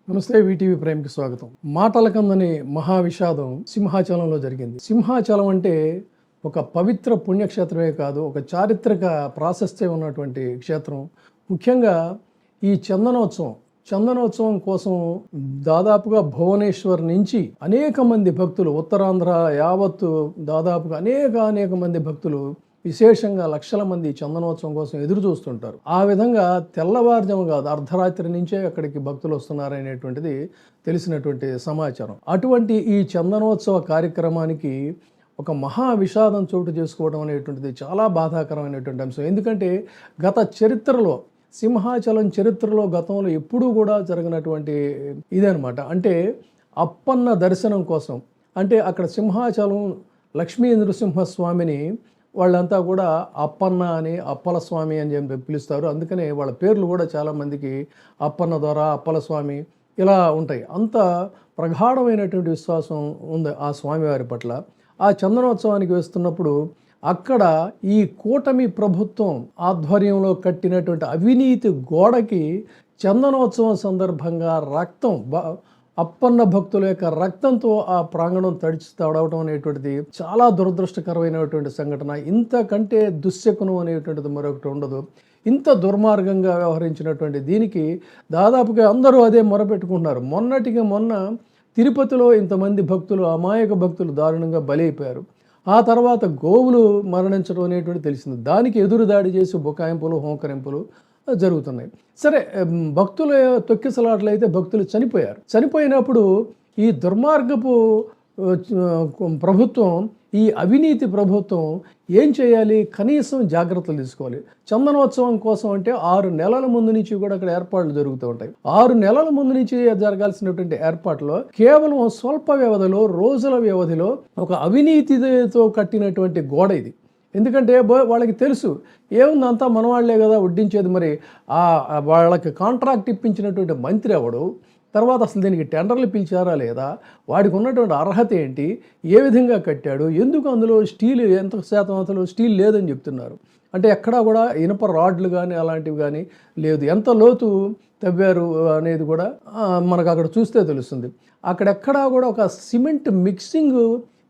నమస్తే. వీటీవీ ప్రైమ్కి స్వాగతం. మాటల కందని మహావిషాదం సింహాచలంలో జరిగింది. సింహాచలం అంటే ఒక పవిత్ర పుణ్యక్షేత్రమే కాదు, ఒక చారిత్రక ప్రాశస్త్యం ఉన్నటువంటి క్షేత్రం. ముఖ్యంగా ఈ చందనోత్సవం కోసం దాదాపుగా భువనేశ్వర్ నుంచి అనేక మంది భక్తులు, ఉత్తరాంధ్ర యావత్తు దాదాపుగా అనేక మంది భక్తులు, విశేషంగా లక్షల మంది చందనోత్సవం కోసం ఎదురు చూస్తుంటారు. ఆ విధంగా తెల్లవారుజాము కాదు, అర్ధరాత్రి నుంచే అక్కడికి భక్తులు వస్తున్నారనేటువంటిది తెలిసినటువంటి సమాచారం. అటువంటి ఈ చందనోత్సవ కార్యక్రమానికి ఒక మహా విషాదం చోటు చేసుకోవడం అనేటువంటిది చాలా బాధాకరమైనటువంటి అంశం. ఎందుకంటే గత చరిత్రలో, సింహాచలం చరిత్రలో గతంలో ఎప్పుడూ కూడా జరగనటువంటి ఇదనమాట. అంటే అప్పన్న దర్శనం కోసం, అంటే అక్కడ సింహాచలం లక్ష్మీ నృసింహస్వామిని వాళ్ళంతా కూడా అప్పన్న అని, అప్పల స్వామి అని చెప్పి పిలుస్తారు. అందుకనే వాళ్ళ పేర్లు కూడా చాలామందికి అప్పన్న ద్వారా, అప్పల స్వామి ఇలా ఉంటాయి. అంత ప్రగాఢమైనటువంటి విశ్వాసం ఉంది ఆ స్వామివారి పట్ల. ఆ చందనోత్సవానికి వేస్తున్నప్పుడు అక్కడ ఈ కూటమి ప్రభుత్వం ఆధ్వర్యంలో కట్టినటువంటి అవినీతి గోడకి చందనోత్సవం సందర్భంగా అప్పన్న భక్తుల యొక్క రక్తంతో ఆ ప్రాంగణం తడవడం అనేటువంటిది చాలా దురదృష్టకరమైనటువంటి సంఘటన. ఇంతకంటే దుశ్శకునం అనేటువంటిది మరొకటి ఉండదు. ఇంత దుర్మార్గంగా వ్యవహరించినటువంటి దీనికి దాదాపుగా అందరూ అదే మొరపెట్టుకుంటున్నారు. మొన్న తిరుపతిలో ఇంతమంది భక్తులు, అమాయక భక్తులు దారుణంగా బలైపోయారు. ఆ తర్వాత గోవులు మరణించడం అనేటువంటి తెలిసింది. దానికి ఎదురుదాడి చేసి బుకాయింపులు, హోంకరింపులు జరుగుతున్నాయి. సరే, భక్తుల తొక్కిసలాట్లు అయితే భక్తులు చనిపోయినప్పుడు ఈ దుర్మార్గపు ప్రభుత్వం, ఈ అవినీతి ప్రభుత్వం ఏం చేయాలి? కనీసం జాగ్రత్తలు తీసుకోవాలి. చందనోత్సవం కోసం అంటే 6 నెలల ముందు నుంచి కూడా అక్కడ ఏర్పాట్లు జరుగుతూ ఉంటాయి. 6 నెలల ముందు నుంచి జరగాల్సినటువంటి ఏర్పాట్లో కేవలం స్వల్ప వ్యవధిలో, రోజుల వ్యవధిలో ఒక అవినీతితో కట్టినటువంటి గోడ ఇది. ఎందుకంటే వాళ్ళకి తెలుసు ఏముంది, అంతా మనవాళ్లే కదా వడ్డించేది. మరి వాళ్ళకి కాంట్రాక్ట్ ఇప్పించినటువంటి మంత్రి ఎవడు, తర్వాత అసలు దీనికి టెండర్లు పిలిచారా లేదా, వాడికి ఉన్నటువంటి అర్హత ఏంటి, ఏ విధంగా కట్టాడు, ఎందుకు అందులో స్టీల్ ఎంత శాతం అసలు స్టీల్ లేదని చెప్తున్నారు. అంటే ఎక్కడా కూడా ఇనుప రాడ్లు కానీ అలాంటివి కానీ లేదు. ఎంత లోతు తవ్వారు అనేది కూడా మనకు అక్కడ చూస్తే తెలుస్తుంది. అక్కడెక్కడా కూడా ఒక సిమెంట్ మిక్సింగ్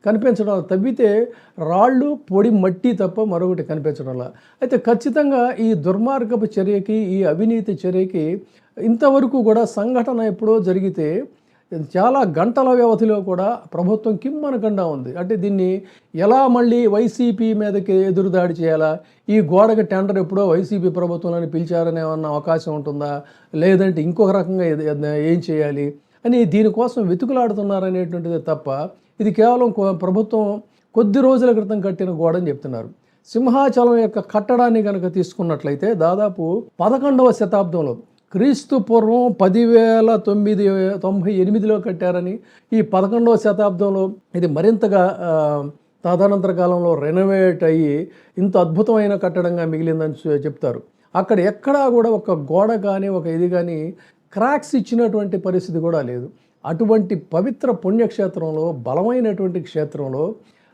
కనిపించడం, తవ్వితే రాళ్ళు, పొడి, మట్టి తప్ప మరొకటి కనిపించడంలా. అయితే ఖచ్చితంగా ఈ దుర్మార్గపు చర్యకి, ఈ అవినీతి చర్యకి ఇంతవరకు కూడా సంఘటన ఎప్పుడో జరిగితే చాలా గంటల వ్యవధిలో కూడా ప్రభుత్వం కిమ్మనకుండా ఉంది. అంటే దీన్ని ఎలా మళ్ళీ వైసీపీ మీదకి ఎదురుదాడి చేయాలా, ఈ గోడకి టెండర్ ఎప్పుడో వైసీపీ ప్రభుత్వంలోని పిలిచారనే ఏమన్నా అవకాశం ఉంటుందా, లేదంటే ఇంకొక రకంగా ఏం చేయాలి అని దీనికోసం వెతుకులాడుతున్నారనేటువంటిది తప్ప ఇది కేవలం ప్రభుత్వం కొద్ది రోజుల క్రితం కట్టిన గోడ అని చెప్తున్నారు. సింహాచలం యొక్క కట్టడాన్ని కనుక తీసుకున్నట్లయితే దాదాపు 11వ శతాబ్దంలో, క్రీస్తు పూర్వం 10,998లో కట్టారని, ఈ 11వ శతాబ్దంలో ఇది మరింతగా తదనంతర కాలంలో రెనోవేట్ అయ్యి ఇంత అద్భుతమైన కట్టడంగా మిగిలిందని చెప్తారు. అక్కడ ఎక్కడా కూడా ఒక గోడ కానీ, ఒక ఇది కానీ క్రాక్స్ ఇచ్చినటువంటి పరిస్థితి కూడా లేదు. అటువంటి పవిత్ర పుణ్యక్షేత్రంలో, బలమైనటువంటి క్షేత్రంలో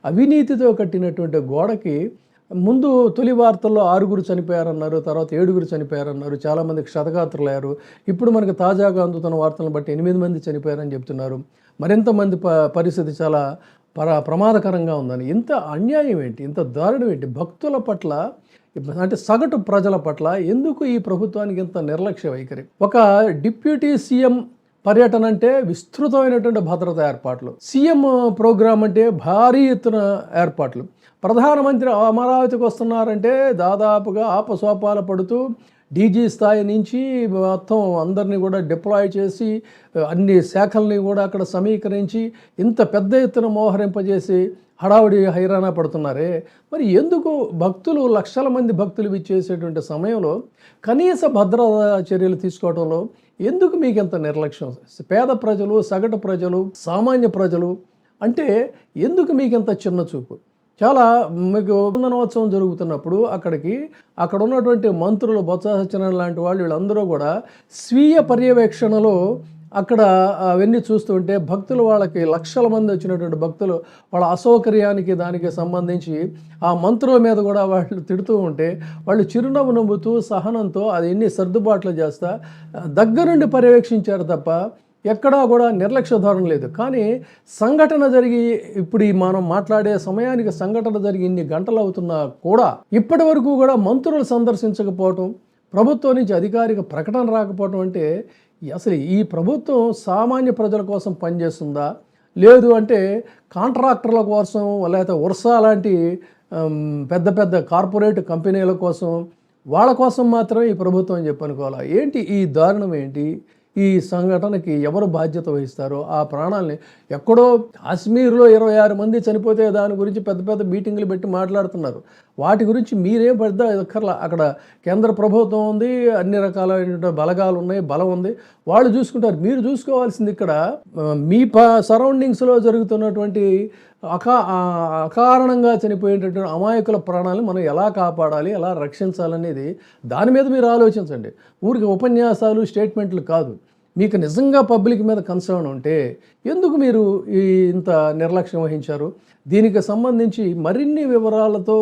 అవినీతితో కట్టినటువంటి గోడకి ముందు తొలి వార్తల్లో 6 చనిపోయారన్నారు, తర్వాత 7 చనిపోయారన్నారు, చాలామంది క్షతగాత్రులయ్యారు. ఇప్పుడు మనకు తాజాగా అందుతున్న వార్తలను బట్టి 8 మంది చనిపోయారని చెప్తున్నారు. మరింతమంది పరిస్థితి చాలా ప్రమాదకరంగా ఉందని. ఇంత అన్యాయం ఏంటి, ఇంత దారుణం ఏంటి భక్తుల పట్ల, అంటే సగటు ప్రజల పట్ల ఎందుకు ఈ ప్రభుత్వానికి ఇంత నిర్లక్ష్య వైఖరి? ఒక డిప్యూటీ సీఎం పర్యటన అంటే విస్తృతమైనటువంటి భద్రతా ఏర్పాట్లు, సీఎం ప్రోగ్రాం అంటే భారీ ఎత్తున ఏర్పాట్లు, ప్రధానమంత్రి అమరావతికి వస్తున్నారంటే దాదాపుగా ఆపసోపాలు పడుతూ డీజీ స్థాయి నుంచి మొత్తం అందరినీ కూడా డిప్లాయ్ చేసి అన్ని శాఖల్ని కూడా అక్కడ సమీకరించి ఇంత పెద్ద ఎత్తున మోహరింపజేసి హడావుడి హైరాణ పడుతున్నారే. మరి ఎందుకు భక్తులు, లక్షల మంది భక్తులు విచ్చేసేటువంటి సమయంలో కనీస భద్రతా చర్యలు తీసుకోవడంలో ఎందుకు మీకు ఎంత నిర్లక్ష్యం? పేద ప్రజలు, సగటు ప్రజలు, సామాన్య ప్రజలు అంటే ఎందుకు మీకు ఎంత చిన్న చూపు? చాలా మీకు చందనోత్సవం జరుగుతున్నప్పుడు అక్కడ ఉన్నటువంటి మంత్రులు, బొత్స సత్యనారాయణ లాంటి వాళ్ళు, వీళ్ళందరూ కూడా స్వీయ పర్యవేక్షణలో అక్కడ అవన్నీ చూస్తుంటే భక్తులు, వాళ్ళకి లక్షల మంది వచ్చినటువంటి భక్తులు వాళ్ళ అసౌకర్యానికి దానికి సంబంధించి ఆ మంత్రుల మీద కూడా వాళ్ళు తిడుతూ ఉంటే వాళ్ళు చిరునవ్వు నవ్వుతూ సహనంతో అది ఎన్ని సర్దుబాట్లు చేస్తా దగ్గరుండి పర్యవేక్షించారు తప్ప ఎక్కడా కూడా నిర్లక్ష్య ధోరణి లేదు. కానీ సంఘటన జరిగి ఇప్పుడు మనం మాట్లాడే సమయానికి సంఘటన జరిగి ఇన్ని గంటలు అవుతున్నా కూడా ఇప్పటి వరకు కూడా మంత్రులు సందర్శించకపోవటం, ప్రభుత్వం నుంచి అధికారిక ప్రకటన రాకపోవటం అంటే అసలు ఈ ప్రభుత్వం సామాన్య ప్రజల కోసం పనిచేస్తుందా, లేదు అంటే కాంట్రాక్టర్ల కోసం లేకపోతే ఉర్సా లాంటి పెద్ద పెద్ద కార్పొరేట్ కంపెనీల కోసం, వాళ్ళ కోసం మాత్రమే ఈ ప్రభుత్వం అని చెప్పి అనుకోవాలా? ఏంటి ఈ దారుణం? ఏంటి ఈ సంఘటనకి ఎవరు బాధ్యత వహిస్తారో? ఆ ప్రాణాలని ఎక్కడో కాశ్మీర్లో 26 మంది చనిపోతే దాని గురించి పెద్ద పెద్ద మీటింగులు పెట్టి మాట్లాడుతున్నారు. వాటి గురించి మీరేం పెద్ద ఎక్కర్లా. అక్కడ కేంద్ర ప్రభుత్వం ఉంది, అన్ని రకాలైన బలగాలు ఉన్నాయి, బలం ఉంది, వాళ్ళు చూసుకుంటారు. మీరు చూసుకోవాల్సింది ఇక్కడ మీ సరౌండింగ్స్లో జరుగుతున్నటువంటి అకారణంగా చనిపోయేటటువంటి అమాయకుల ప్రాణాలను మనం ఎలా కాపాడాలి, ఎలా రక్షించాలనేది దాని మీద మీరు ఆలోచించండి. ఊరికి ఉపన్యాసాలు, స్టేట్మెంట్లు కాదు. మీకు నిజంగా పబ్లిక్ మీద కన్సర్న్ ఉంటే ఎందుకు మీరు ఇంత నిర్లక్ష్యం వహించారు? దీనికి సంబంధించి మరిన్ని వివరాలతో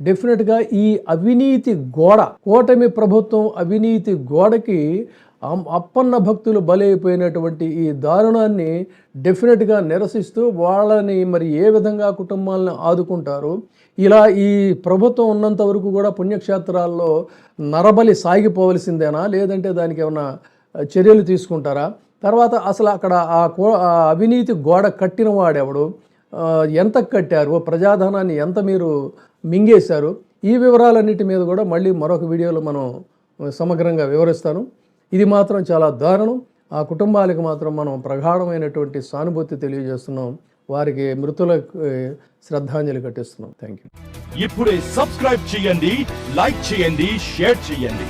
డెఫినెట్గా ఈ అవినీతి గోడ, కూటమి ప్రభుత్వం అవినీతి గోడకి అప్పన్న భక్తులు బలైపోయినటువంటి ఈ దారుణాన్ని డెఫినెట్గా నిరసిస్తూ వాళ్ళని మరి ఏ విధంగా కుటుంబాలను ఆదుకుంటారు, ఇలా ఈ ప్రభుత్వం ఉన్నంత వరకు కూడా పుణ్యక్షేత్రాల్లో నరబలి సాగిపోవలసిందేనా, లేదంటే దానికి ఏమైనా చర్యలు తీసుకుంటారా? తర్వాత అసలు అక్కడ ఆ అవినీతి గోడ కట్టిన వాడెవడు, ఎంత కట్టారు, ప్రజాధనాన్ని ఎంత మీరు మింగేశారు, ఈ వివరాలన్నిటి మీద కూడా మళ్ళీ మరొక వీడియోలో మనం సమగ్రంగా వివరిస్తాను. ఇది మాత్రం చాలా దారుణం. ఆ కుటుంబాలకు మాత్రం మనం ప్రగాఢమైనటువంటి సానుభూతి తెలియజేస్తున్నాం. వారికి మృతులకు శ్రద్ధాంజలి ఘటిస్తున్నాం. Thank you. ఇప్పుడే సబ్స్క్రైబ్ చేయండి, లైక్ చేయండి, షేర్ చేయండి.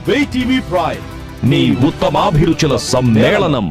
వే టీవీ ప్రైమ్, మీ ఉత్తమాభిరుచుల సమ్మేళనం.